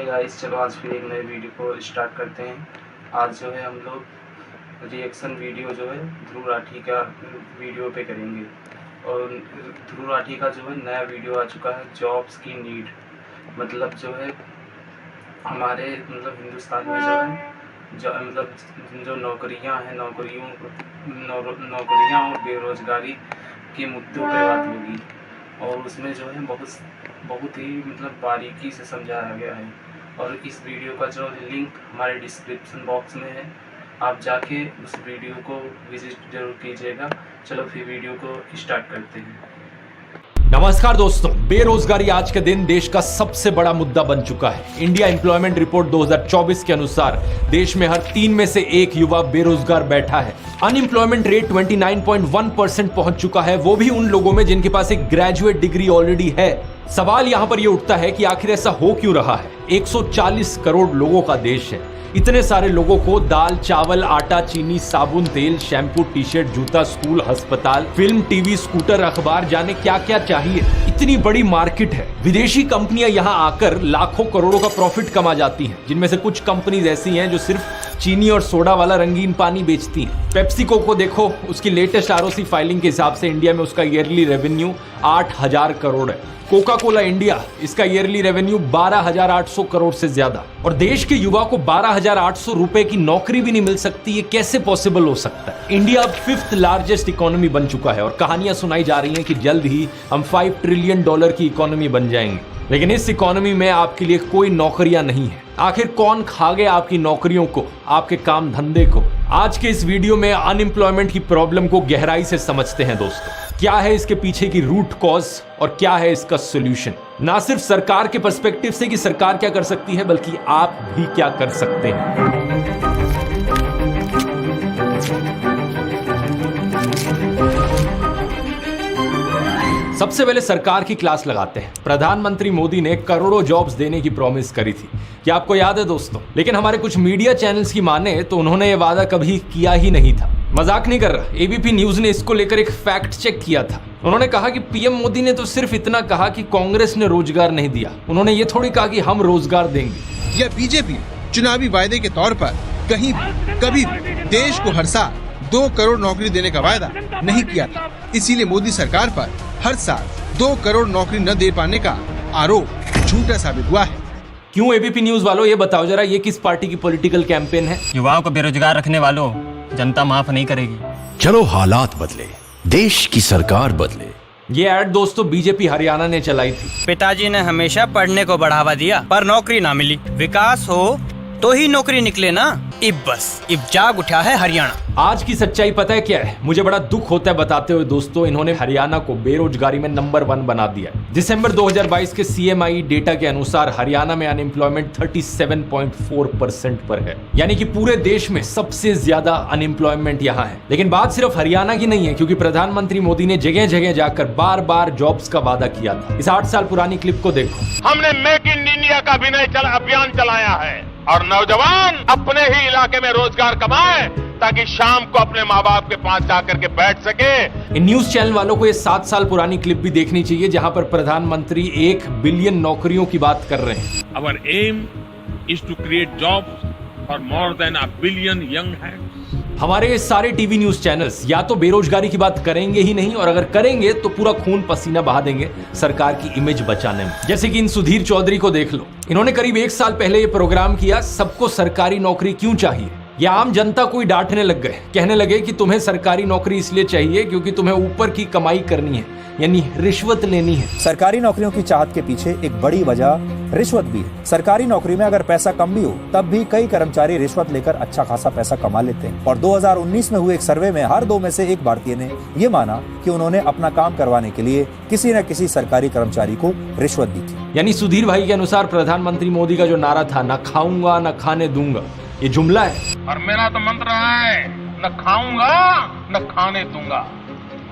Guys, चलो आज फिर एक नए वीडियो को स्टार्ट करते हैं। आज जो है हम लोग रिएक्शन वीडियो जो है ध्रुव राठी का वीडियो पे करेंगे। और ध्रुव राठी का जो है नया वीडियो आ चुका है, जॉब्स की नीड। मतलब जो है हमारे हिंदुस्तान में जो है जो नौकरियां हैं, नौकरियां और बेरोजगारी के मुद्दों पर बात होगी। और उसमें जो है बहुत ही बारीकी से समझाया गया है। और इस वीडियो का जो लिंक हमारे डिस्क्रिप्शन बॉक्स में है, आप जाके उस वीडियो को विजिट जरूर कीजिएगा। चलो फिर वीडियो को स्टार्ट करते हैं। नमस्कार दोस्तों, बेरोजगारी आज के दिन देश का सबसे बड़ा मुद्दा बन चुका है। इंडिया एम्प्लॉयमेंट रिपोर्ट 2024 के अनुसार देश में हर 3 में से 1 युवा बेरोजगार बैठा है। अनएम्प्लॉयमेंट रेट 29.1% पहुंच चुका है, वो भी उन लोगों में जिनके पास एक ग्रेजुएट डिग्री ऑलरेडी है। सवाल यहां पर यह उठता है कि आखिर ऐसा हो क्यों रहा है। 140 करोड़ लोगों का देश है। इतने सारे लोगों को दाल, चावल, आटा, चीनी, साबुन, तेल, शैम्पू, टी शर्ट, जूता, स्कूल, अस्पताल, फिल्म, टीवी, स्कूटर, अखबार, जाने क्या क्या चाहिए। इतनी बड़ी मार्केट है। विदेशी कंपनियां यहां आकर लाखों करोड़ों का प्रॉफिट कमा जाती हैं, जिनमें से कुछ कंपनीज ऐसी हैं जो सिर्फ चीनी और सोडा वाला रंगीन पानी बेचती हैं। पेप्सिको को देखो, उसकी लेटेस्ट आरओसी फाइलिंग के हिसाब से इंडिया में उसका ईयरली रेवेन्यू 8,000 करोड़ है। कोका कोला इंडिया, इसका ईयरली रेवेन्यू 12,800 करोड़ से ज्यादा। और देश के युवा को 12,800 रुपए की नौकरी भी नहीं मिल सकती। ये कैसे पॉसिबल हो सकता है। इंडिया अब 5th लार्जेस्ट इकोनॉमी बन चुका है और कहानियां सुनाई जा रही हैं कि जल्द ही हम $5 ट्रिलियन की इकोनॉमी बन जाएंगे। लेकिन इस इकोनॉमी में आपके लिए कोई नौकरियां नहीं है। आखिर कौन खा गया आपकी नौकरियों को, आपके काम धंधे को। आज के इस वीडियो में अनएम्प्लॉयमेंट की प्रॉब्लम को गहराई से समझते हैं दोस्तों। क्या है इसके पीछे की रूट कॉज और क्या है इसका सॉल्यूशन। ना सिर्फ सरकार के पर्सपेक्टिव से कि सरकार क्या कर सकती है, बल्कि आप भी क्या कर सकते हैं। सबसे पहले सरकार की क्लास लगाते हैं। प्रधानमंत्री मोदी ने करोड़ों जॉब्स देने की प्रॉमिस करी थी, क्या आपको याद है दोस्तों। लेकिन हमारे कुछ मीडिया चैनल्स की माने तो उन्होंने ये वादा कभी किया ही नहीं था। मजाक नहीं कर रहा। एबीपी न्यूज ने इसको लेकर एक फैक्ट चेक किया था। उन्होंने कहा कि पीएम मोदी ने तो सिर्फ इतना कहा कि कांग्रेस ने रोजगार नहीं दिया। उन्होंने ये थोड़ी कहा कि हम रोजगार देंगे। यह बीजेपी चुनावी वायदे के तौर पर कहीं भी कभी भी देश को हर साल 2 करोड़ नौकरी देने का वायदा नहीं किया था। इसीलिए मोदी सरकार पर हर साल 2 करोड़ नौकरी न दे पाने का आरोप झूठा साबित हुआ है। क्यों एबीपी न्यूज वालों, ये बताओ जरा, ये किस पार्टी की पॉलिटिकल कैंपेन है। युवाओं को बेरोजगार रखने वालों, जनता माफ नहीं करेगी। चलो हालात बदले, देश की सरकार बदले। ये ऐड दोस्तों बीजेपी हरियाणा ने चलाई थी। पिताजी ने हमेशा पढ़ने को बढ़ावा दिया, पर नौकरी ना मिली। विकास हो तो ही नौकरी निकले ना। इब जाग उठा है हरियाणा। आज की सच्चाई पता है क्या है। मुझे बड़ा दुख होता है बताते हुए दोस्तों, इन्होंने हरियाणा को बेरोजगारी में नंबर 1 बना दिया। दिसंबर 2022 के सीएमआई डेटा के अनुसार हरियाणा में अनएम्प्लॉयमेंट 37.4% पर है। यानी कि पूरे देश में सबसे ज्यादा अनएम्प्लॉयमेंट यहाँ है। लेकिन बात सिर्फ हरियाणा की नहीं है, क्योंकि प्रधानमंत्री मोदी ने जगह जगह जाकर बार बार जॉब्स का वादा किया था। इस 8 साल पुरानी क्लिप को देखो। हमने मेक इन इंडिया का अभियान चलाया है और नौजवान अपने ही इलाके में रोजगार कमाए ताकि शाम को अपने माँ बाप के पास जाकर के बैठ सके। इन न्यूज चैनल वालों को ये 7 साल पुरानी क्लिप भी देखनी चाहिए, जहां पर प्रधानमंत्री 1 बिलियन नौकरियों की बात कर रहे हैं। Our aim is to create jobs for more than 1 billion young hands. हमारे ये सारे टीवी न्यूज चैनल्स या तो बेरोजगारी की बात करेंगे ही नहीं, और अगर करेंगे तो पूरा खून पसीना बहा देंगे सरकार की इमेज बचाने में। जैसे कि इन सुधीर चौधरी को देख लो। इन्होंने करीब 1 साल पहले ये प्रोग्राम किया, सबको सरकारी नौकरी क्यों चाहिए। ये आम जनता को ही डांटने लग गए, कहने लगे कि तुम्हें सरकारी नौकरी इसलिए चाहिए क्योंकि तुम्हें ऊपर की कमाई करनी है, यानी रिश्वत लेनी है। सरकारी नौकरियों की चाहत के पीछे एक बड़ी वजह रिश्वत भी है। सरकारी नौकरी में अगर पैसा कम भी हो, तब भी कई कर्मचारी रिश्वत लेकर अच्छा खासा पैसा कमा लेते हैं। और 2019 में हुए एक सर्वे में हर 2 में से 1 भारतीय ने ये माना कि उन्होंने अपना काम करवाने के लिए किसी न किसी सरकारी कर्मचारी को रिश्वत दी थी। यानी सुधीर भाई के अनुसार प्रधानमंत्री मोदी का जो नारा था, न खाऊंगा न खाने दूंगा, ये जुमला है। और मेरा तो मंत्र है, न खाऊंगा न खाने दूंगा।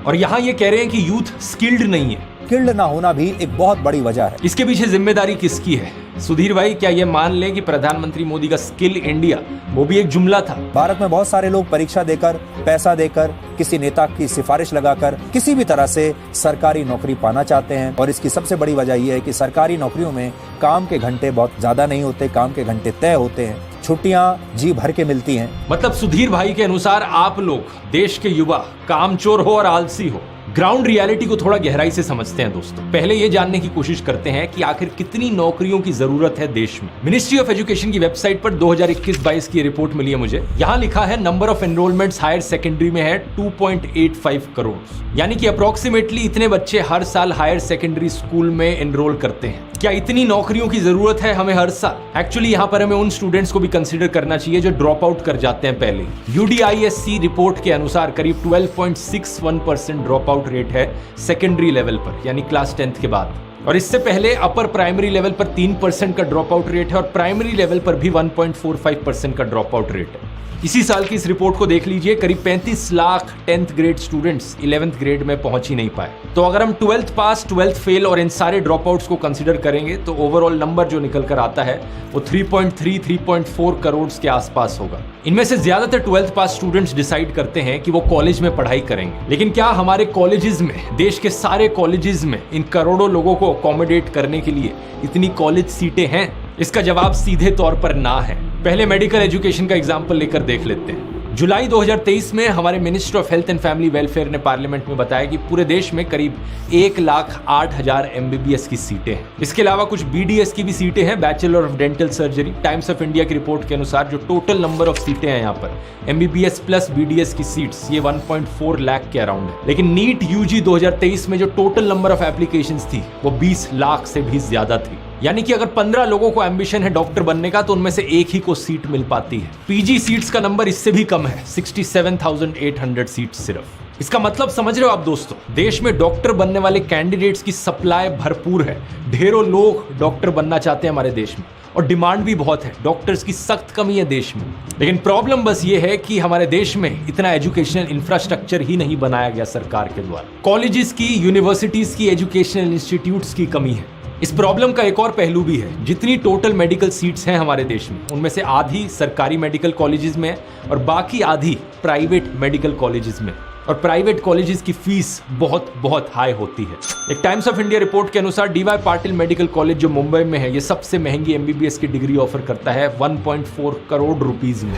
और यहाँ ये कह रहे हैं कि यूथ स्किल्ड नहीं है। स्किल्ड ना होना भी एक बहुत बड़ी वजह है। इसके पीछे जिम्मेदारी किसकी है? सुधीर भाई, क्या ये मान लें कि प्रधानमंत्री मोदी का स्किल इंडिया वो भी एक जुमला था? भारत में बहुत सारे लोग परीक्षा देकर, पैसा देकर, किसी नेता की सिफारिश लगाकर किसी भी तरह से सरकारी नौकरी पाना चाहते हैं, और इसकी सबसे बड़ी वजह यह है कि सरकारी नौकरियों में काम के घंटे बहुत ज्यादा नहीं होते, काम के घंटे तय होते हैं, छुट्टियां जी भर के मिलती हैं। मतलब सुधीर भाई के अनुसार आप लोग, देश के युवा, कामचोर हो और आलसी हो। ग्राउंड रियलिटी को थोड़ा गहराई से समझते हैं दोस्तों। पहले ये जानने की कोशिश करते हैं कि आखिर कितनी नौकरियों की जरूरत है देश में। मिनिस्ट्री ऑफ एजुकेशन की वेबसाइट पर 2021-22 की रिपोर्ट मिली है मुझे। यहाँ लिखा है number of enrollments higher secondary में है 2.85 करोड़, यानी कि अप्रोक्सीमेटली इतने बच्चे हर साल हायर सेकेंडरी स्कूल में एनरोल करते हैं। क्या इतनी नौकरियों की जरूरत है हमें हर साल? एक्चुअली यहाँ पर हमें उन स्टूडेंट्स को भी कंसीडर करना चाहिए जो ड्रॉप आउट कर जाते हैं पहले। UDISC रिपोर्ट के अनुसार करीब 12.61% ड्रॉप आउट रेट है सेकेंडरी लेवल पर, यानी क्लास 10th के बाद। और इससे पहले अपर प्राइमरी लेवल पर 3% का ड्रॉप आउट रेट है और प्राइमरी लेवल पर भी 1.45% का ड्रॉप आउट रेट है। इसी साल की इस रिपोर्ट को देख लीजिए, करीब 35 lakh 10th grade students 11th grade में पहुंच ही नहीं पाए। तो अगर हम 12th पास, 12th फेल और इन सारे ड्रॉप आउट्स को कंसीडर करेंगे तो ओवरऑल नंबर जो निकल कर आता है वो 3.4 करोड़ के आसपास होगा। इनमें से ज्यादातर 12th पास स्टूडेंट्स डिसाइड करते हैं कि वो कॉलेज में पढ़ाई करेंगे, लेकिन क्या हमारे कॉलेजेस में, देश के सारे कॉलेजेस में इन करोड़ों लोगों को अकोमोडेट करने के लिए इतनी कॉलेज सीटें हैं? इसका जवाब सीधे तौर पर ना है। पहले मेडिकल एजुकेशन का एग्जाम्पल लेकर देख लेते हैं। जुलाई 2023 में हमारे minister of health and family welfare ने पार्लियामेंट में बताया कि पूरे देश में करीब 1,08,000 MBBS की सीटें हैं। इसके अलावा कुछ BDS की भी सीटें हैं, bachelor of dental surgery. Times of India की रिपोर्ट के अनुसार जो टोटल नंबर ऑफ सीटें हैं यहाँ पर MBBS प्लस BDS की सीट्स, ये 1.4 लाख के अराउंड है। लेकिन नीट UG 2023 में जो टोटल नंबर ऑफ एप्लीकेशंस थी वो 20 लाख से भी ज्यादा थी। यानी कि अगर 15 लोगों को एम्बिशन है डॉक्टर बनने का तो उनमें से एक ही को सीट मिल पाती है। PG सीट्स का नंबर इससे भी कम है, 67,800 सीट्स सिर्फ। इसका मतलब समझ रहे हो आप दोस्तों? देश में डॉक्टर बनने वाले कैंडिडेट्स की सप्लाई भरपूर है। ढेरों लोग डॉक्टर बनना चाहते हैं हमारे देश में और डिमांड भी बहुत है। डॉक्टर्स की सख्त कमी है देश में। लेकिन प्रॉब्लम बस ये है कि हमारे देश में इतना एजुकेशनल इंफ्रास्ट्रक्चर ही नहीं बनाया गया सरकार के द्वारा। कॉलेजेस की, यूनिवर्सिटीज की, एजुकेशनल इंस्टीट्यूट्स की कमी है। इस प्रॉब्लम का एक और पहलू भी है। जितनी टोटल मेडिकल सीट्स हैं हमारे देश में, उनमें से आधी सरकारी मेडिकल कॉलेजेस में है और बाकी आधी प्राइवेट मेडिकल कॉलेजेस में। और प्राइवेट कॉलेजेस की फीस बहुत बहुत हाई होती है। एक टाइम्स ऑफ इंडिया रिपोर्ट के अनुसार DY पाटिल मेडिकल कॉलेज जो मुंबई में है, ये सबसे महंगी MBBS की डिग्री ऑफर करता है 1.4 करोड़ रुपीज में।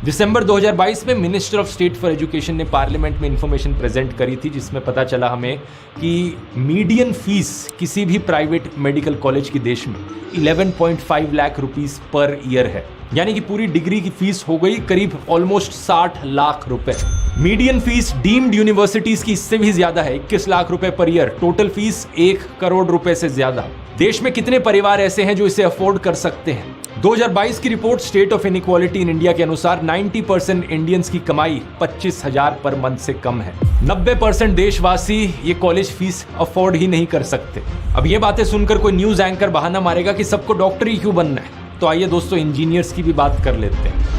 दिसंबर 2022 में minister of state for education ने पार्लियामेंट में इंफॉर्मेशन प्रेजेंट करी थी, जिसमें पता चला हमें कि मीडियन फीस किसी भी प्राइवेट मेडिकल कॉलेज की देश में 11.5 लाख रुपीस पर ईयर है। यानी कि पूरी डिग्री की फीस हो गई करीब ऑलमोस्ट 60 लाख रुपए। मीडियन फीस डीम्ड यूनिवर्सिटीज की इससे भी ज्यादा है, 21 लाख रुपए per year. Total fees 1 crore रुपए से ज्यादा। देश में कितने परिवार ऐसे हैं जो इसे अफोर्ड कर सकते हैं? 2022 की report state of inequality in India के अनुसार 90% इंडियंस की कमाई 25,000 पर मंथ से कम है। 90% देशवासी ये कॉलेज फीस अफोर्ड ही नहीं कर सकते। अब ये बातें सुनकर कोई न्यूज एंकर बहाना मारेगा कि सबको डॉक्टर ही क्यों बनना है। तो आइए दोस्तों, इंजीनियर्स की भी बात कर लेते हैं।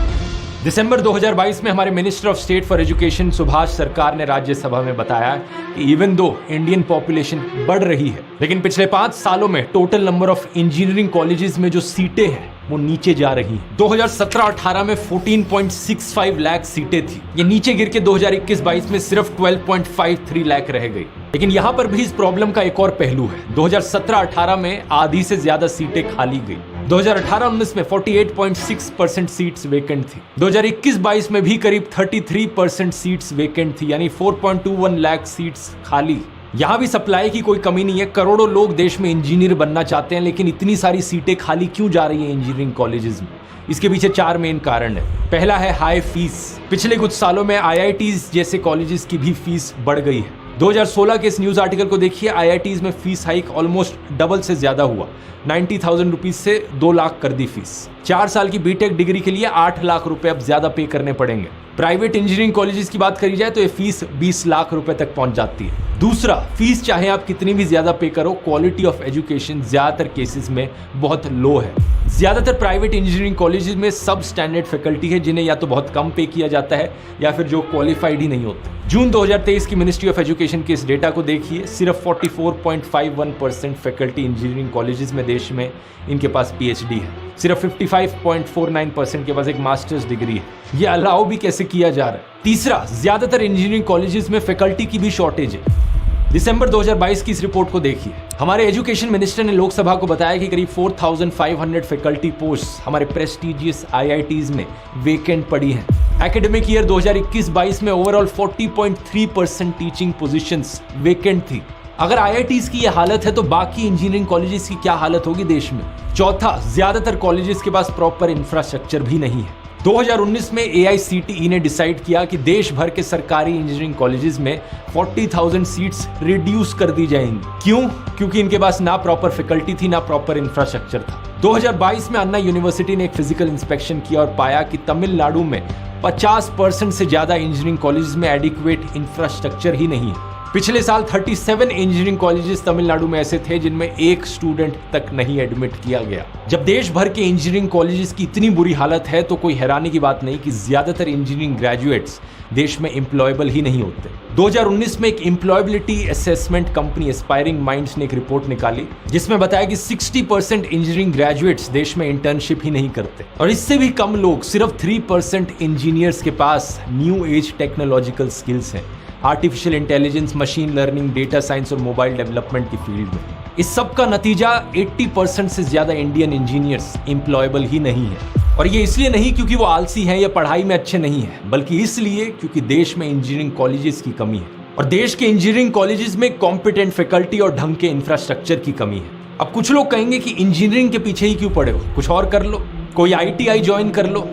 दिसंबर 2022 में हमारे minister of state for education Subhash सरकार ने राज्यसभा में बताया कि इवन दो इंडियन पॉपुलेशन बढ़ रही है, लेकिन पिछले 5 सालों में total number of engineering colleges में जो सीटें हैं वो नीचे जा रही हैं। 2017-18 में 14.65 लाख सीटें थी, ये नीचे गिर के 2021-22 में सिर्फ 12.53 लाख रह गई। लेकिन यहां पर भी इस प्रॉब्लम का एक और पहलू है। 2017-18 में आधी से ज्यादा सीटें खाली गई। 2018-19 में 48.6% सीट्स वेकेंट थी। 2021-22 में भी करीब 33% सीट्स वेकेंट थी, यानी 4.21 लाख सीट्स खाली। यहाँ भी सप्लाई की कोई कमी नहीं है। करोड़ों लोग देश में इंजीनियर बनना चाहते हैं, लेकिन इतनी सारी सीटें खाली क्यों जा रही हैं इंजीनियरिंग कॉलेजेस में? इसके पीछे 4 मेन कारण है। पहला है हाई फीस। पिछले कुछ सालों में IITs जैसे कॉलेजेस की भी फीस बढ़ गई है। 2016 के इस न्यूज आर्टिकल को देखिए, IITs में फीस हाइक ऑलमोस्ट डबल से ज्यादा हुआ। 90,000 रुपीज से 2 लाख कर दी फीस। 4 साल की बीटेक डिग्री के लिए 8 लाख रुपए अब ज्यादा पे करने पड़ेंगे। प्राइवेट इंजीनियरिंग कॉलेजेस की बात करी जाए तो ये फीस 20 लाख रुपए तक पहुंच जाती है। दूसरा, फीस चाहे आप कितनी भी ज्यादा पे करो, क्वालिटी ऑफ एजुकेशन ज्यादातर केसेस में बहुत लो है। ज्यादातर प्राइवेट इंजीनियरिंग कॉलेजेस में सब स्टैंडर्ड फैकल्टी है जिन्हें या तो बहुत कम पे किया जाता है या फिर जो क्वालिफाइड ही नहीं होते। जून 2023 की मिनिस्ट्री ऑफ एजुकेशन के इस डेटा को देखिए, सिर्फ 44.51% फैकल्टी इंजीनियरिंग कॉलेजेस में देश में इनके पास पीएचडी है, सिर्फ 55.49% के पास एक मास्टर्स डिग्री है। ये अलाउ भी कैसे किया जा रहा है? तीसरा, ज्यादातर इंजीनियरिंग कॉलेजेस में फैकल्टी की भी शॉर्टेज है। दिसंबर 2022 की इस रिपोर्ट को देखिए, हमारे एजुकेशन मिनिस्टर ने लोकसभा को बताया कि करीब 4500 फैकल्टी पोस्ट हमारे प्रेस्टिजियस आईआईटीज में वेकेंट पड़ी हैं। एकेडमिक ईयर 2021-22 में ओवरऑल 40.3% टीचिंग पोजीशंस वेकेंट थी। अगर आईआईटीज की यह हालत है तो बाकी इंजीनियरिंग कॉलेजेस की क्या हालत होगी देश में? चौथा, ज्यादातर कॉलेजेस के पास प्रॉपर इंफ्रास्ट्रक्चर भी नहीं है। 2019 में AICTE ने डिसाइड किया कि देश भर के सरकारी इंजीनियरिंग कॉलेजेस में 40,000 सीट्स रिड्यूस कर दी जाएंगी। क्यों? क्योंकि इनके पास ना प्रॉपर फैकल्टी थी, ना प्रॉपर इंफ्रास्ट्रक्चर था। 2022 में अन्ना यूनिवर्सिटी ने एक फिजिकल इंस्पेक्शन किया और पाया कि तमिलनाडु में 50% से ज्यादा इंजीनियरिंग कॉलेजेस में एडिक्वेट इंफ्रास्ट्रक्चर ही नहीं है। पिछले साल 37 इंजीनियरिंग कॉलेजेस तमिलनाडु में ऐसे थे जिनमें एक स्टूडेंट तक नहीं एडमिट किया गया। जब देश भर के इंजीनियरिंग कॉलेजेस की इतनी बुरी हालत है तो कोई हैरानी की बात नहीं कि ज्यादातर इंजीनियरिंग ग्रेजुएट्स देश में एम्प्लॉयबल ही नहीं होते। 2019 में एक employability assessment company aspiring minds ने एक रिपोर्ट निकाली जिसमें बताया कि 60% इंजीनियरिंग ग्रेजुएट्स देश में इंटर्नशिप ही नहीं करते और इससे भी कम लोग, सिर्फ 3% इंजीनियर्स के पास न्यू एज टेक्नोलॉजिकल स्किल्स हैं, artificial intelligence, machine learning, data science और मोबाइल डेवलपमेंट की फील्ड में। इस सब का नतीजा 80% से ज्यादा इंडियन इंजीनियर्स एम्प्लॉयबल ही नहीं है। और ये इसलिए नहीं क्योंकि वो आलसी हैं या पढ़ाई में अच्छे नहीं हैं, बल्कि इसलिए क्योंकि देश में इंजीनियरिंग कॉलेजेस की कमी है और देश के इंजीनियरिंग कॉलेजेस में कॉम्पिटेंट फैकल्टी और ढंग के इंफ्रास्ट्रक्चर की कमी है। अब कुछ लोग कहेंगे कि इंजीनियरिंग के पीछे ही क्यों पड़े हो, कुछ और कर लो, कोई ITI ज्वाइन कर लो।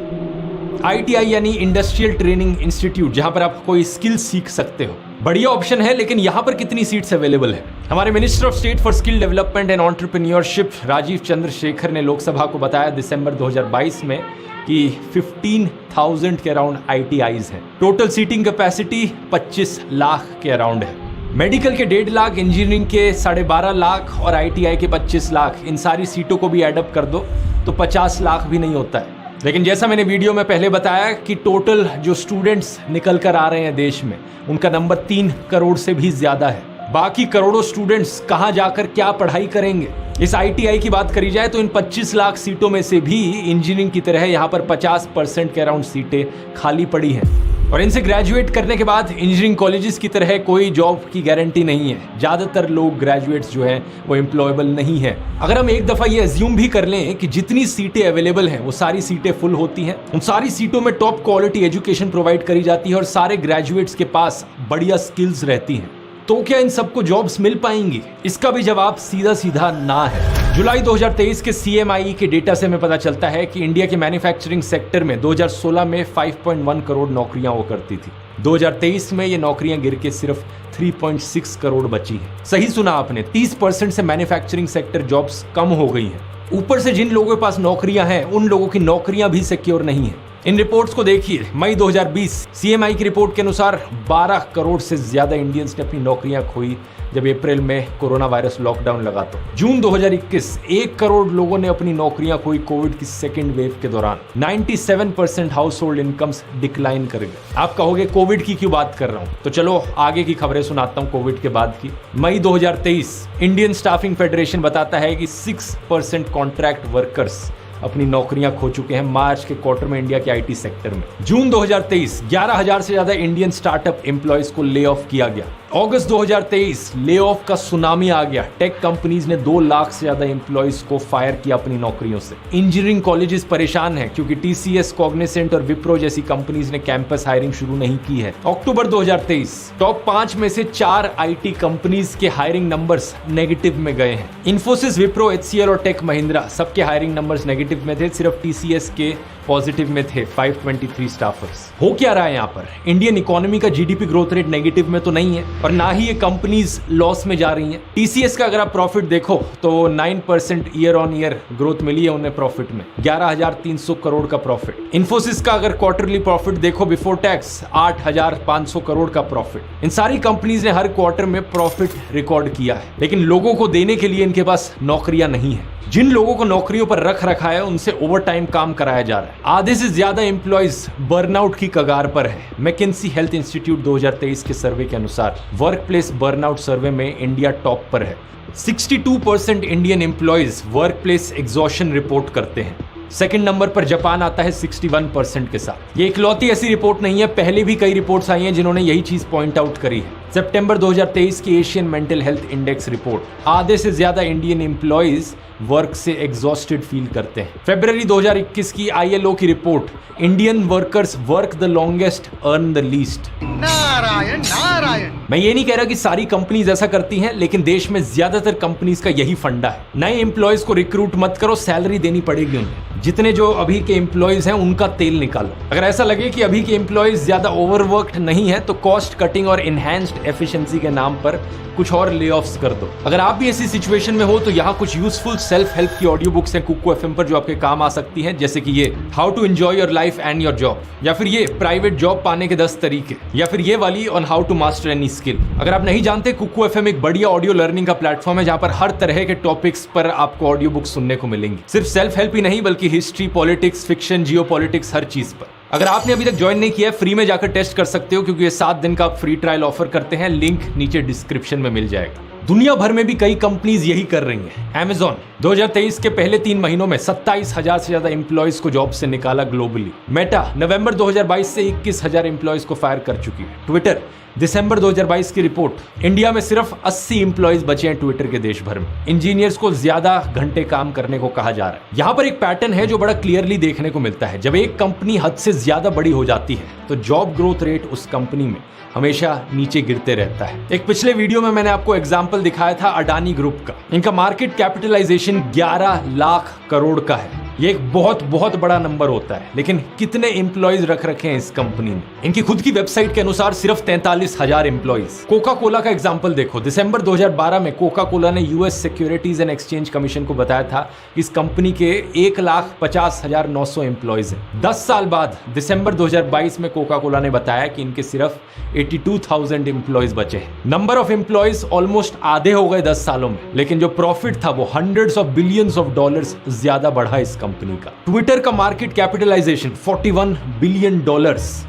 ITI यानी इंडस्ट्रियल ट्रेनिंग इंस्टीट्यूट, जहां पर आप कोई स्किल सीख सकते हो। बढ़िया ऑप्शन है, लेकिन यहां पर कितनी सीट्स अवेलेबल है? हमारे minister of state for skill development and entrepreneurship Rajeev Chandrashekhar ने लोकसभा को बताया दिसंबर 2022 में कि 15,000 के अराउंड ITIs हैं। टोटल सीटिंग कैपेसिटी 25 लाख के अराउंड है। मेडिकल के 1.5 लाख, इंजीनियरिंग के 12.5 लाख और ITI के 25 लाख, इन सारी सीटों को भी एडअप कर दो तो 50 लाख भी नहीं होता है। लेकिन जैसा मैंने वीडियो में पहले बताया कि टोटल जो स्टूडेंट्स निकल कर आ रहे हैं देश में, उनका नंबर 3 करोड़ से भी ज्यादा है। बाकी करोड़ों स्टूडेंट्स कहां जाकर क्या पढ़ाई करेंगे? इस ITI की बात करी जाए तो इन 25 लाख सीटों में से भी इंजीनियरिंग की तरह यहां पर 50% के अराउंड सीटें खाली पड़ी हैं और इनसे ग्रेजुएट करने के बाद इंजीनियरिंग कॉलेजेस की तरह कोई जॉब की गारंटी नहीं है। ज्यादातर लोग ग्रेजुएट्स जो हैं वो एम्प्लॉयबल नहीं है। अगर हम एक दफा ये अज्यूम भी कर लें कि जितनी सीटें अवेलेबल हैं वो सारी सीटें फुल होती हैं, उन सारी सीटों में टॉप क्वालिटी एजुकेशन प्रोवाइड करी जाती है और सारे ग्रेजुएट्स के पास बढ़िया स्किल्स रहती हैं, तो क्या इन सबको जॉब्स मिल पाएंगी? इसका भी जवाब सीधा सीधा ना है। जुलाई 2023 के CMIE के डेटा से हमें पता चलता है कि इंडिया के मैन्युफैक्चरिंग सेक्टर में 2016 में 5.1 करोड़ नौकरियां हुआ करती थी। 2023 में ये नौकरियां गिर के सिर्फ 3.6 करोड़ बची हैं। सही सुना आपने, 30% से मैन्युफैक्चरिंग सेक्टर जॉब्स कम हो गई हैं। ऊपर से जिन लोगों के पास नौकरियां हैं उन लोगों की नौकरियां भी सिक्योर नहीं है। इन रिपोर्ट्स को देखिए, मई 2020 CMI की रिपोर्ट के अनुसार 12 करोड़ से ज्यादा इंडियंस ने अपनी नौकरियां खोई जब अप्रैल में कोरोना वायरस लॉकडाउन लगा। तो जून 2021 1 करोड़ लोगों ने अपनी नौकरियां खोई कोविड की सेकेंड वेव के दौरान। 97% हाउस होल्ड इनकम्स डिक्लाइन कर गए। आप कहोगे कोविड की क्यों बात कर रहा हूं, तो चलो आगे की खबरें सुनाता हूं कोविड के बाद की। मई 2023 इंडियन स्टाफिंग फेडरेशन बताता है कि 6% कॉन्ट्रैक्ट वर्कर्स अपनी नौकरियां खो चुके हैं मार्च के क्वार्टर में इंडिया के IT सेक्टर में। जून 2023 11,000 से ज्यादा इंडियन स्टार्टअप एम्प्लॉयज को ले ऑफ किया गया। अगस्त 2023 ले ऑफ का सुनामी आ गया। टेक कंपनीज ने 2 लाख से ज्यादा एम्प्लॉयज को फायर किया अपनी नौकरियों से। इंजीनियरिंग कॉलेजेस परेशान हैं क्योंकि TCS, कॉग्निसेंट और विप्रो जैसी कंपनीज ने कैंपस हायरिंग शुरू नहीं की है। अक्टूबर 2023 टॉप 5 में से 4 IT कंपनीज के हायरिंग नंबर्स नेगेटिव में गए हैं। इन्फोसिस, विप्रो, HCL और टेक महिंद्रा सबके हायरिंग नंबर्स नेगेटिव में थे, सिर्फ TCS के पॉजिटिव में थे 523 स्टाफर्स। हो क्या रहा है यहाँ पर? इंडियन इकोनॉमी का GDP ग्रोथ रेट नेगेटिव में तो नहीं है और ना ही ये कंपनीज लॉस में जा रही हैं। TCS का अगर आप प्रॉफिट देखो तो 9% ईयर ऑन ईयर ग्रोथ मिली है उन्हें प्रॉफिट में, 11,300 करोड़ का प्रॉफिट। इन्फोसिस का अगर क्वार्टरली प्रॉफिट देखो बिफोर टैक्स 8,500 करोड़ का प्रॉफिट। इन सारी कंपनीज ने हर क्वार्टर में प्रॉफिट रिकॉर्ड किया है, लेकिन लोगों को देने के लिए इनके पास नौकरियां नहीं है। जिन लोगों को नौकरियों पर रख रखा है उनसे ओवर टाइम काम कराया जा रहा है। आधे से ज्यादा एम्प्लॉइज बर्नआउट की कगार पर है। मैकेंसी हेल्थ इंस्टीट्यूट 2023 के सर्वे के अनुसार वर्क प्लेस बर्नआउट सर्वे में इंडिया टॉप पर है। 62% Indian employees work place exhaustion report करते हैं। सेकंड नंबर पर जापान आता है 61% के साथ। ये इकलौती ऐसी रिपोर्ट नहीं है, पहले भी कई रिपोर्ट्स आई हैं जिन्होंने यही चीज पॉइंट आउट करी है। सितंबर 2023 की Asian mental health index report, आधे से ज्यादा इंडियन एम्प्लॉइज वर्क से एग्जॉस्टेड फील करते हैं। फरवरी 2021 की ILO की report, Indian workers work the longest earn the least. Narayan Narayan. मैं ये नहीं कह रहा कि सारी कंपनीज ऐसा करती हैं, लेकिन देश में ज्यादातर कंपनीज का यही फंडा है। नए एम्प्लॉयज को रिक्रूट मत करो, सैलरी देनी पड़ेगी उन्हें। जितने जो अभी के एम्प्लॉयज हैं उनका तेल निकालो। अगर ऐसा लगे कि अभी के एम्प्लॉयज ज्यादा ओवरवर्क्ड नहीं है तो कॉस्ट कटिंग और इनहैंस्ड एफिशिएंसी के नाम पर कुछ और ले ऑफ्स कर दो। अगर आप भी ऐसी सिचुएशन में हो तो यहाँ कुछ यूजफुल सेल्फ हेल्प की ऑडियो बुक्स हैं कुकू FM पर जो आपके काम आ सकती हैं, जैसे कि ये how to enjoy your life and your job, या फिर ये प्राइवेट जॉब पाने के 10 तरीके, या फिर ये वाली on how to master any skill. अगर आप नहीं जानते, कुकू FM एक बढ़िया ऑडियो लर्निंग का प्लेटफॉर्म है जहाँ पर हर तरह के टॉपिक्स पर आपको ऑडियो बुक सुनने को मिलेंगी। सिर्फ सेल्फ हेल्प ही नहीं बल्कि history, politics, fiction, geopolitics, हर चीज पर। अगर आपने अभी तक ज्वाइन नहीं किया है, फ्री में जाकर टेस्ट कर सकते हो क्योंकि ये 7 दिन का फ्री ट्रायल ऑफर करते हैं। लिंक नीचे डिस्क्रिप्शन में मिल जाएगा। दुनिया भर में भी कई कंपनीज यही कर रही हैं। Amazon 2023 के पहले 3 महीनों में 27,000 से ज्यादा एम्प्लॉयज को जॉब से निकाला ग्लोबली। मेटा नवंबर 2022 से 21,000 एम्प्लॉयज को फायर कर चुकी है। ट्विटर दिसंबर 2022 की रिपोर्ट, इंडिया में सिर्फ 80 एम्प्लॉयज बचे हैं ट्विटर के देश भर में। इंजीनियर्स को ज्यादा घंटे काम करने को कहा जा रहा है। यहाँ पर एक पैटर्न है जो बड़ा क्लियरली देखने को मिलता है। जब एक कंपनी हद से ज्यादा बड़ी हो जाती है तो जॉब ग्रोथ रेट उस कंपनी में हमेशा नीचे गिरते रहता है। एक पिछले वीडियो में मैंने आपको एग्जाम्पल दिखाया था अडानी ग्रुप का। इनका मार्केट कैपिटलाइजेशन 11 लाख करोड़ का है। ये एक बहुत बहुत बड़ा नंबर होता है, लेकिन कितने एम्प्लॉयज रख रखे हैं इस कंपनी ने? इनकी खुद की वेबसाइट के अनुसार सिर्फ 43,000 एम्प्लॉयज। कोका कोला का एग्जांपल देखो। दिसंबर 2012 में कोका कोला ने US securities and exchange commission को बताया था इस कंपनी के 1,50,900 एम्प्लॉयज हैं। 10 साल बाद दिसंबर 2022 में कोका कोला ने बताया कि इनके सिर्फ 82,000 एम्प्लॉयज बचे हैं। नंबर ऑफ एम्प्लॉयज ऑलमोस्ट आधे हो गए 10 सालों में, लेकिन जो प्रॉफिट था वो hundreds of billions of dollars ज्यादा बढ़ा इस कंपनी का। ट्विटर का मार्केट कैपिटलाइजेशन $41 बिलियन,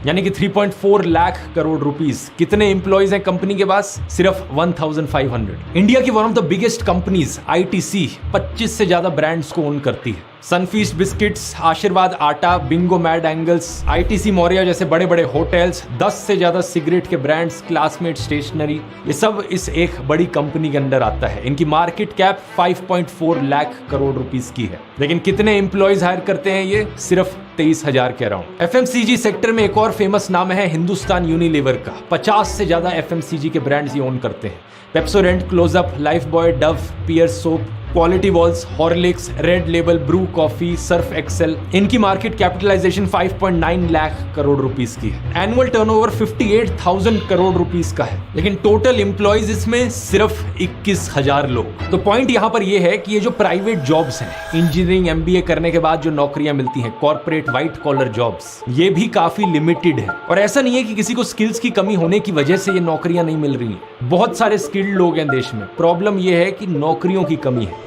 यानी कि 3.4 लाख करोड़ रुपीस। कितने एम्प्लॉयज हैं कंपनी के पास? सिर्फ 1,500। इंडिया की one of the biggest companies ITC 25 से ज्यादा ब्रांड्स को ओन करती है। सनफीस्ट बिस्किट्स, आशीर्वाद आटा, Bingo mad angles, ITC Maurya जैसे बड़े बड़े होटल्स, 10 से ज्यादा सिगरेट के ब्रांड्स, क्लासमेट स्टेशनरी, ये सब इस एक बड़ी कंपनी के अंदर आता है। इनकी market cap 5.4 lakh crore rupees की है, लेकिन कितने एम्प्लॉयज हायर करते हैं? ये सिर्फ 23,000 के अराउंड। FMCG सेक्टर में एक और फेमस नाम है हिंदुस्तान यूनिलीवर का। 50 से ज्यादा FMCG के ब्रांड्स ये ओन करते हैं। Pepsodent, Closeup, Lifebuoy, Dove, Pears soap, Kwality Wall's, Horlicks, Red Label, Bru coffee, Surf Excel. इनकी market capitalization 5.9 lakh crore rupees की है। एनुअल टर्नओवर 58,000 करोड़ रुपीस का है, लेकिन टोटल एम्प्लॉयज इसमें सिर्फ 21,000 लोग। तो पॉइंट यहाँ पर यह है कि ये जो प्राइवेट जॉब्स हैं, इंजीनियरिंग MBA करने के बाद जो नौकरियां मिलती हैं, कॉर्पोरेट व्हाइट कॉलर जॉब्स, ये भी काफी लिमिटेड है। और ऐसा नहीं है कि किसी को स्किल्स की कमी होने की वजह से ये नौकरियां नहीं मिल रही हैं। बहुत सारे स्किल्ड लोग हैं देश में। प्रॉब्लम यह है कि नौकरियों की कमी है।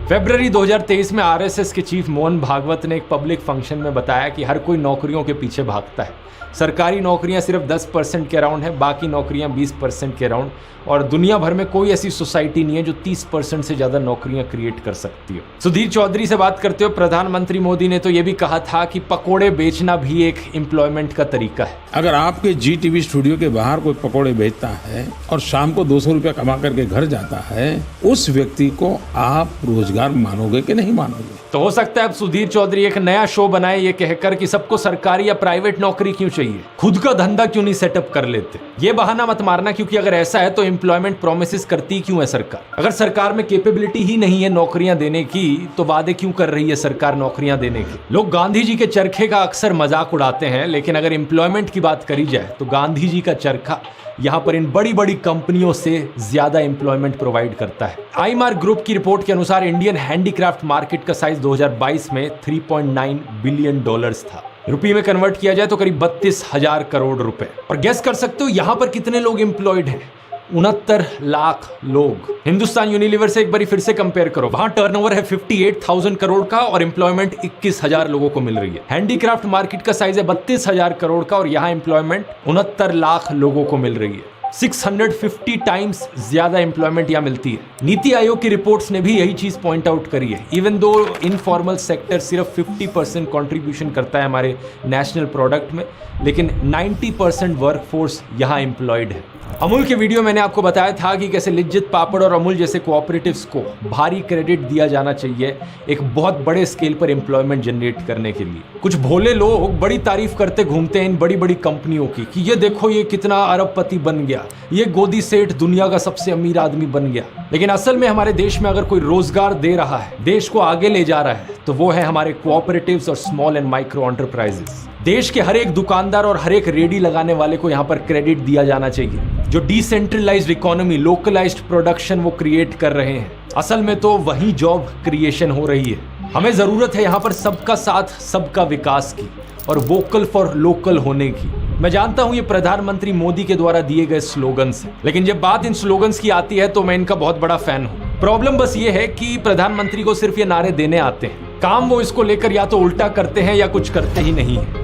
फरवरी 2023 में RSS के चीफ मोहन भागवत ने एक पब्लिक फंक्शन में बताया कि हर कोई नौकरियों के पीछे भागता है। सरकारी नौकरियां सिर्फ 10% के अराउंड है, बाकी नौकरियां 20% के अराउंड, और दुनिया भर में कोई ऐसी सोसाइटी नहीं है जो 30% से ज्यादा नौकरियां क्रिएट कर सकती हो। सुधीर चौधरी से बात करते हो। प्रधानमंत्री मोदी ने तो यह भी कहा था कि पकोड़े बेचना भी एक एम्प्लॉयमेंट का तरीका है। अगर आपके GTV स्टूडियो के बाहर कोई पकोड़े बेचता है और शाम को 200 रुपया कमा करके घर जाता है, उस व्यक्ति को आप रोजगार मानोगे कि नहीं मानोगे? तो हो सकता है अब सुधीर चौधरी एक नया शो बनाए ये कहकर कि सबको सरकारी या प्राइवेट नौकरी क्यों चाहिए, खुद का धंधा क्यों नहीं सेटअप कर लेते। ये बहाना मत मारना, क्योंकि अगर ऐसा है तो एम्प्लॉयमेंट प्रोमिसेस करती क्यों है सरकार? अगर सरकार में कैपेबिलिटी ही नहीं है नौकरियां देने की, तो वादे क्यों कर रही है सरकार नौकरियां देने के? लोग गांधी जी के चरखे का अक्सर मजाक उड़ाते हैं, लेकिन अगर एम्प्लॉयमेंट की बात करी जाए तो गांधी जी का चरखा यहां पर इन बड़ी बड़ी कंपनियों से ज्यादा एम्प्लॉयमेंट प्रोवाइड करता है। आईमार ग्रुप की रिपोर्ट के अनुसार इंडियन हैंडीक्राफ्ट मार्केट का साइज 2022 में $3.9 बिलियन था। रुपये में कन्वर्ट किया जाए तो करीब 32,000 करोड़ रुपए। और गेस कर सकते हो यहां पर कितने लोग एम्प्लॉयड हैं? 69 लाख लोग। हिंदुस्तान यूनिलीवर से एक बार फिर से कंपेयर करो, वहां टर्नओवर है 58,000 करोड़ का और एम्प्लॉयमेंट 21,000 लोगों को मिल रही है। हैंडीक्राफ्ट मार्केट का साइज है 32,000 करोड़ का और यहां एम्प्लॉयमेंट 69 लाख लोगों को मिल रही है। 650 टाइम्स ज्यादा एम्प्लॉयमेंट यहां मिलती है। नीति आयोग की रिपोर्ट्स ने भी यही चीज पॉइंट आउट करी है। इवन दो इनफॉर्मल सेक्टर सिर्फ 50% कंट्रीब्यूशन करता है हमारे नेशनल प्रोडक्ट में, लेकिन 90% वर्कफोर्स यहां एम्प्लॉयड है। अमूल के वीडियो मैंने आपको बताया था कि कैसे लिज्जत पापड़ और अमूल जैसे कोऑपरेटिव्स को भारी क्रेडिट दिया जाना चाहिए एक बहुत बड़े स्केल पर एम्प्लॉयमेंट जनरेट करने के लिए। कुछ भोले लोग बड़ी तारीफ करते घूमते हैं इन बड़ी बड़ी कंपनियों की कि ये देखो ये कितना अरबपति बन गया, ये गोदी सेठ दुनिया का सबसे अमीर आदमी बन गया। लेकिन असल में हमारे देश में अगर कोई रोजगार दे रहा है, देश को आगे ले जा रहा है, तो वो है हमारे कोऑपरेटिव्स और स्मॉल एंड माइक्रो एंटरप्राइजेस। देश के हर एक दुकानदार और हर एक रेडी लगाने वाले को यहाँ पर क्रेडिट दिया जाना चाहिए। जो डिसेंट्रलाइज्ड इकोनॉमी, लोकलाइज्ड प्रोडक्शन वो क्रिएट कर रहे हैं, असल में तो वही जॉब क्रिएशन हो रही है। हमें जरूरत है यहाँ पर सबका साथ सबका विकास की और वोकल फॉर लोकल होने की। मैं जानता हूं ये प्रधानमंत्री मोदी के द्वारा दिए गए स्लोगन्स हैं, लेकिन जब बात इन स्लोगन्स की आती है तो मैं इनका बहुत बड़ा फैन हूं। प्रॉब्लम बस ये है कि प्रधानमंत्री को सिर्फ ये नारे देने आते हैं, काम वो इसको लेकर या तो उल्टा करते हैं या कुछ करते ही नहीं है।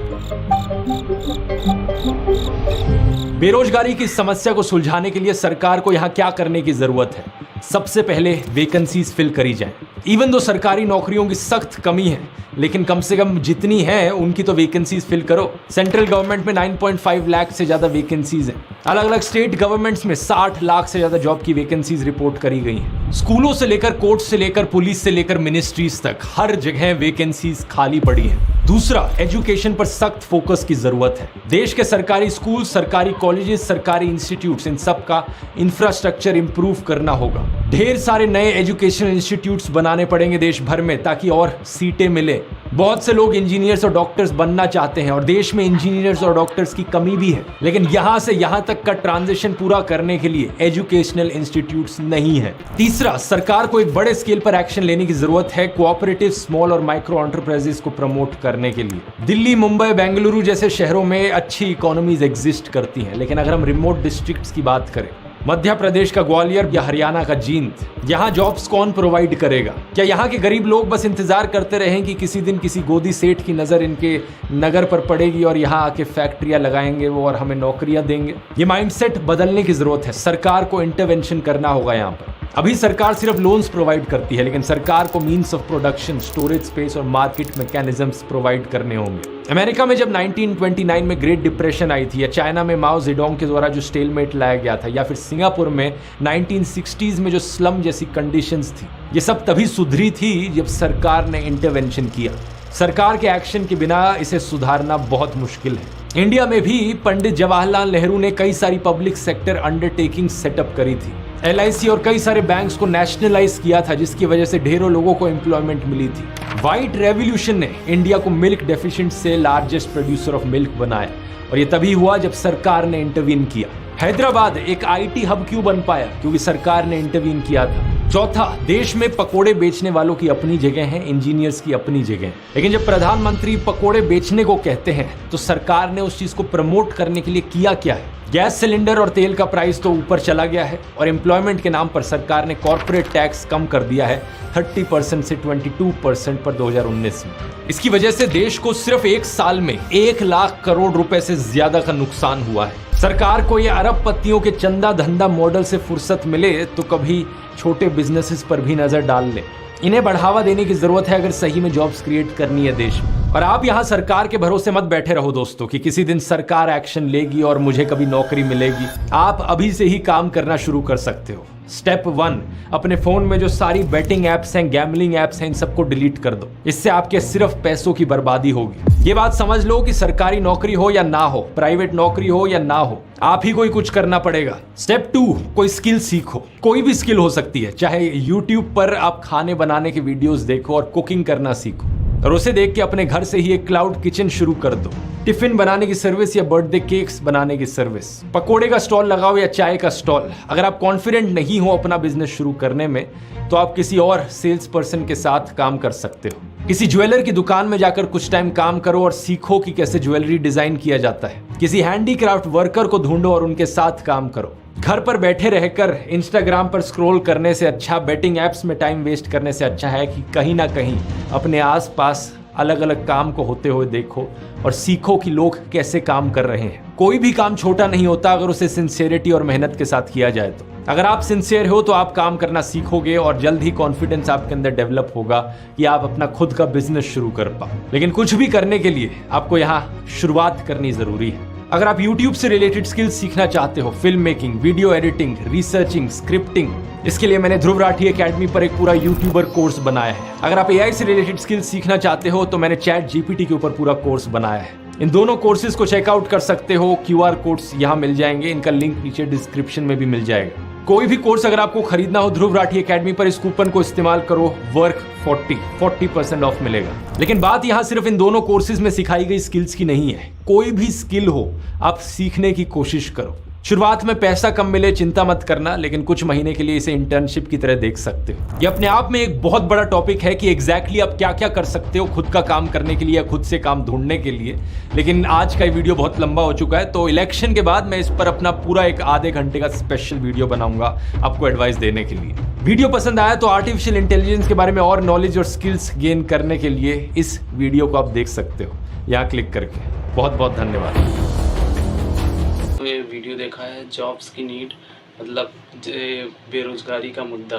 बेरोजगारी की समस्या को सुलझाने के लिए सरकार को यहाँ क्या करने की जरूरत है? सबसे पहले वैकेंसीज फिल करी जाएं। इवन दो सरकारी नौकरियों की सख्त कमी है, लेकिन कम से कम जितनी है उनकी तो वैकेंसीज फिल करो। सेंट्रल गवर्नमेंट में 9.5 लाख से ज्यादा वैकेंसीज हैं। अलग अलग स्टेट गवर्नमेंट्स में 60 लाख से ज्यादा जॉब की वैकेंसीज रिपोर्ट करी गई हैं। स्कूलों से लेकर कोर्ट से लेकर पुलिस से लेकर मिनिस्ट्रीज तक हर जगह वैकेंसीज खाली पड़ी है। दूसरा, एजुकेशन पर सख्त फोकस की जरूरत है। देश के सरकारी स्कूल, सरकारी कॉलेजेस, सरकारी इंस्टीट्यूट्स, इन सब का इंफ्रास्ट्रक्चर इंप्रूव करना होगा। ढेर सारे नए एजुकेशनल इंस्टीट्यूट्स बनाने पड़ेंगे देश भर में ताकि और सीटें मिले। बहुत से लोग इंजीनियर्स और डॉक्टर्स बनना चाहते हैं और देश में इंजीनियर्स और डॉक्टर्स की कमी भी है, लेकिन यहां से यहां तक का ट्रांजिशन पूरा करने के लिए एजुकेशनल इंस्टीट्यूट्स नहीं है। तीसरा, सरकार को एक बड़े स्केल पर एक्शन लेने की जरूरत है कोऑपरेटिव, स्मॉल और माइक्रो एंटरप्राइजेस को प्रमोट करने के लिए। दिल्ली, मुंबई, बेंगलुरु जैसे शहरों में अच्छी इकोनॉमीज एग्जिस्ट करती हैं, लेकिन अगर हम रिमोट डिस्ट्रिक्ट्स की बात करें, मध्य प्रदेश का ग्वालियर या हरियाणा का जींद, यहाँ जॉब्स कौन प्रोवाइड करेगा? क्या यहाँ के गरीब लोग बस इंतजार करते रहें कि किसी दिन किसी गोदी सेठ की नजर इनके नगर पर पड़ेगी और यहाँ आके फैक्ट्रियां लगाएंगे वो और हमें नौकरियां देंगे? ये माइंडसेट बदलने की जरूरत है। सरकार को इंटरवेंशन करना होगा यहाँ पर। अभी सरकार सिर्फ लोन्स प्रोवाइड करती है, लेकिन सरकार को means of production, storage space और मार्केट मैकेनिज्म्स प्रोवाइड करने होंगे। अमेरिका में जब 1929 में ग्रेट डिप्रेशन आई थी, या चाइना में माओ जेडोंग के द्वारा जो स्टेलमेट लाया गया था, या फिर सिंगापुर में 1960s में जो स्लम जैसी कंडीशंस थी, ये सब तभी सुधरी थी जब सरकार ने इंटरवेंशन किया। सरकार के एक्शन के बिना इसे सुधारना बहुत मुश्किल है। इंडिया में भी पंडित जवाहरलाल नेहरू ने कई सारी पब्लिक सेक्टर अंडरटेकिंग सेटअप करी थी। LIC और कई सारे बैंक्स को नेशनलाइज किया था, जिसकी वजह से ढेरों लोगों को एम्प्लॉयमेंट मिली थी। व्हाइट रेवोल्यूशन ने इंडिया को मिल्क डेफिशिएंट से लार्जेस्ट प्रोड्यूसर ऑफ मिल्क बनाया, और ये तभी हुआ जब सरकार ने इंटरवीन किया। हैदराबाद एक IT हब क्यों बन पाया? क्योंकि सरकार ने इंटरवीन किया था। चौथा, देश में पकोड़े बेचने वालों की अपनी जगह है, इंजीनियर्स की अपनी जगह है, लेकिन जब प्रधानमंत्री पकोड़े बेचने को कहते हैं तो सरकार ने उस चीज को प्रमोट करने के लिए किया क्या है? गैस सिलेंडर और तेल का प्राइस तो ऊपर चला गया है, और एम्प्लॉयमेंट के नाम पर सरकार ने कॉर्पोरेट टैक्स कम कर दिया है 30% से 22% पर 2019 में। इसकी वजह से देश को सिर्फ एक साल में 1 लाख करोड़ रुपए से ज्यादा का नुकसान हुआ है। सरकार को ये अरबपतियों के चंदा धंधा मॉडल से फुर्सत मिले तो कभी छोटे बिजनेसेस पर भी नजर डाल ले। इन्हें बढ़ावा देने की जरूरत है अगर सही में जॉब्स क्रिएट करनी है देश में। और आप यहाँ सरकार के भरोसे मत बैठे रहो दोस्तों कि किसी दिन सरकार एक्शन लेगी और मुझे कभी नौकरी मिलेगी। आप अभी से ही काम करना शुरू कर सकते हो। स्टेप 1, अपने फोन में जो सारी बेटिंग एप्स हैं, गैम्बलिंग एप्स हैं, इन सबको डिलीट कर दो। इससे आपके सिर्फ पैसों की बर्बादी होगी। ये बात समझ लो कि सरकारी नौकरी हो या ना हो, प्राइवेट नौकरी हो या ना हो, आप ही को ही कुछ करना पड़ेगा। स्टेप 2, कोई स्किल सीखो। कोई भी स्किल हो सकती है, चाहे YouTube पर आप खाने बनाने के वीडियोस देखो और कुकिंग करना सीखो, और उसे देख के अपने घर से ही एक क्लाउड किचन शुरू कर दो। टिफिन बनाने की सर्विस या बर्थडे केक्स बनाने की सर्विस, पकोड़े का स्टॉल लगाओ या चाय का स्टॉल। अगर आप कॉन्फिडेंट नहीं हो अपना बिजनेस शुरू करने में, तो आप किसी और सेल्स पर्सन के साथ काम कर सकते हो। किसी ज्वेलर की दुकान में जाकर कुछ टाइम काम करो और सीखो कि कैसे ज्वेलरी डिजाइन किया जाता है। किसी हैंडीक्राफ्ट वर्कर को ढूंढो और उनके साथ काम करो। घर पर बैठे रहकर इंस्टाग्राम पर स्क्रॉल करने से अच्छा, बेटिंग एप्स में टाइम वेस्ट करने से अच्छा है कि कहीं ना कहीं अपने आसपास अलग अलग काम को होते हुए देखो और सीखो कि लोग कैसे काम कर रहे हैं। कोई भी काम छोटा नहीं होता अगर उसे सिंसियरिटी और मेहनत के साथ किया जाए तो। अगर आप सिंसियर हो तो आप काम करना सीखोगे और जल्द ही कॉन्फिडेंस आपके अंदर डेवलप होगा कि आप अपना खुद का बिजनेस शुरू कर पाओ। लेकिन कुछ भी करने के लिए आपको यहाँ शुरुआत करनी जरूरी है। अगर आप YouTube से रिलेटेड स्किल्स सीखना चाहते हो, film making, video editing, researching, scripting, इसके लिए मैंने ध्रुव राठी एकेडमी पर एक पूरा यूट्यूबर कोर्स बनाया है। अगर आप AI से रिलेटेड स्किल्स सीखना चाहते हो तो मैंने ChatGPT के ऊपर पूरा कोर्स बनाया है। इन दोनों कोर्सेज को चेकआउट कर सकते हो। QR कोड्स यहाँ मिल जाएंगे, इनका लिंक नीचे डिस्क्रिप्शन में भी मिल जाएगा। कोई भी कोर्स अगर आपको खरीदना हो ध्रुव राठी एकेडमी पर, इस कूपन को इस्तेमाल करो, वर्क 40% ऑफ मिलेगा। लेकिन बात यहाँ सिर्फ इन दोनों कोर्सेज में सिखाई गई स्किल्स की नहीं है। कोई भी स्किल हो, आप सीखने की कोशिश करो। शुरुआत में पैसा कम मिले चिंता मत करना, लेकिन कुछ महीने के लिए इसे इंटर्नशिप की तरह देख सकते हो। ये अपने आप में एक बहुत बड़ा टॉपिक है कि एग्जैक्टली आप क्या क्या कर सकते हो खुद का काम करने के लिए या खुद से काम ढूंढने के लिए। लेकिन आज का वीडियो बहुत लंबा हो चुका है, तो इलेक्शन के बाद मैं इस पर अपना पूरा एक आधे घंटे का स्पेशल वीडियो बनाऊंगा आपको एडवाइस देने के लिए। वीडियो पसंद आया तो आर्टिफिशियल इंटेलिजेंस के बारे में और नॉलेज और स्किल्स गेन करने के लिए इस वीडियो को आप देख सकते हो यहाँ क्लिक करके। बहुत बहुत धन्यवाद। तो ये वीडियो देखा है, जॉब्स की नीड, मतलब बेरोजगारी का मुद्दा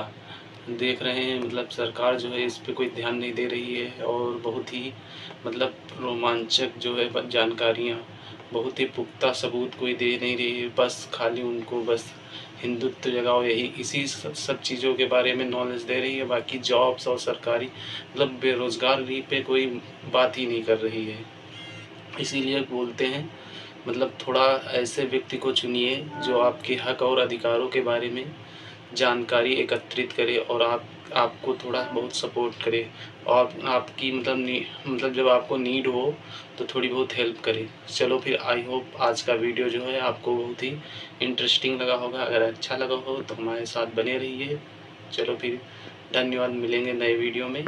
देख रहे हैं। मतलब सरकार जो है इस पे कोई ध्यान नहीं दे रही है और बहुत ही मतलब रोमांचक जो है जानकारियाँ, बहुत ही पुख्ता सबूत कोई दे नहीं रही है। बस खाली उनको बस हिंदुत्व जगाओ, यही इसी सब चीज़ों के बारे में नॉलेज दे रही है। बाकी जॉब्स और सरकारी मतलब बेरोजगारी पे कोई बात ही नहीं कर रही है। इसीलिए बोलते हैं मतलब थोड़ा ऐसे व्यक्ति को चुनिए जो आपके हक और अधिकारों के बारे में जानकारी एकत्रित करे और आपको थोड़ा बहुत सपोर्ट करे और आपकी मतलब जब आपको नीड हो तो थोड़ी बहुत हेल्प करे। चलो फिर, आई होप आज का वीडियो जो है आपको बहुत ही इंटरेस्टिंग लगा होगा। अगर अच्छा लगा हो तो हमारे साथ बने रहिए। चलो फिर, धन्यवाद, मिलेंगे नए वीडियो में।